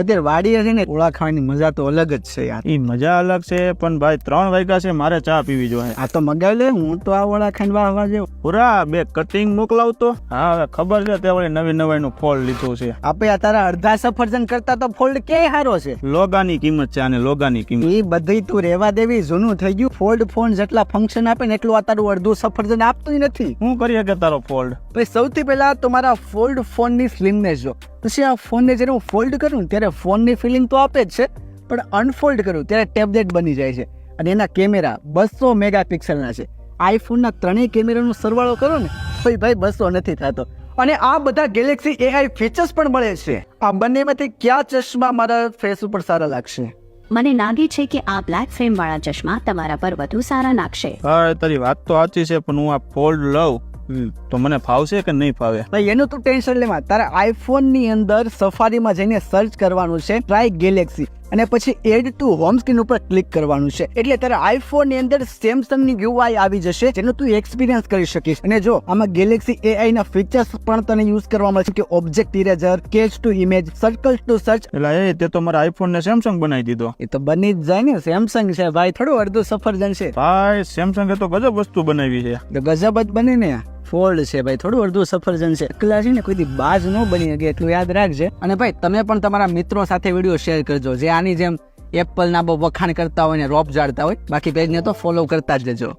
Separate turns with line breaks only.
અત્યારે વાડીએ છે ને ઓળા ખાવાની મજા તો અલગ જ છે યાર.
એ મજા અલગ છે પણ ભાઈ 3 વાગ્યા છે, મારે ચા પીવી જોઈએ.
આ તો મગાવી લે, હું તો આ ઓળા ખાઈને વાહવા જેવો.
પૂરા 2 કટિંગ મોકલાવતો. હા હવે ખબર છે તે વળી નવી નું ફોલ્ડ લીધું છે.
આપે આ તારા અડધા સફરજન કરતા તો ફોલ્ડ ક્યાંય હારો છે.
લોગાની કિંમત છે આને, લોગાની કિંમત.
એ બધી તું રેવા દેવી, જૂનું થઈ ગયું. ફોલ્ડ ફોન જેટલા ફંક્શન આપે ને એટલું આ તારું અડધું સફરજન આપતું નથી.
શું કરીએ કે તારો ફોલ્ડ?
ભાઈ સૌથી પહેલા તમારા ફોલ્ડ ફોનની સ્લિમનેસ જો. પછી આ ફોનને જ્યારે હું ફોલ્ડ કરું ને ત્યારે ફોનની ફિલિંગ તો આપે જ છે, પણ અનફોલ્ડ કરું ત્યારે ટેબ્લેટ બની જાય છે. અને એના કેમેરા 200 મેગાપિક્સલના છે. આઈફોનના 3 કેમેરાનો સરવાળો કરો ને તો ભાઈ 200 નથી થતો. અને આ બધા ગેલેક્સી AI ફીચર્સ પણ મળે છે. આ બંનેમાંથી કયા ચશ્મા મારા ફેસ ઉપર સારા લાગશે?
મને લાગે છે કે આ બ્લેક ફ્રેમ વાળા ચશ્મા તમારા પર વધુ સારા લાગશે.
હા તારી વાત તો સાચી છે, પણ હું આ ફોલ્ડ લઉં તો મને ફાવશે કે નહીં ફાવે?
ભાઈ એનું તું ટેન્શન લેવા. તારા આઈફોન ની અંદર સફારીમાં જઈને સર્ચ કરવાનું છે ટ્રાય ગેલેક્સી, અને પછી એડ ટુ હોમ સ્ક્રીન ઉપર ક્લિક કરવાનું છે. એટલે તારા આઈફોન ની અંદર સેમસંગ ની UI આવી જશે, જેનો તું એક્સપિરિયન્સ કરી શકીશ. અને જો આમાં ગેલેક્સી AI ના ફીચર્સ પણ તને યુઝ કરવા મળશે, કે object eraser, sketch to image, circle to search.
એટલે એ તે તો મારા આઈફોન ને સેમસંગ બનાવી દીધો.
એ તો બની જ જાય ને, સેમસંગ છે ભાઈ, થોડું અડધું સફરજન છે.
ભાઈ સેમસંગે તો ગજબ વસ્તુ બનાવી છે.
તો ગજબ જ બની ને. ફોલ્ડ છે ભાઈ, થોડું અડધું સફરજન છે. એકલા છે ને કોઈ દી બાજ ન બની શકે, એટલું યાદ રાખજે. અને ભાઈ તમે પણ તમારા મિત્રો સાથે વિડીયો શેર કરજો, જે આની જેમ એપલ ના બહુ વખાણ કરતા હોય ને રોપ જાળતા હોય. બાકી પેજને તો ફોલો કરતા જ જજો.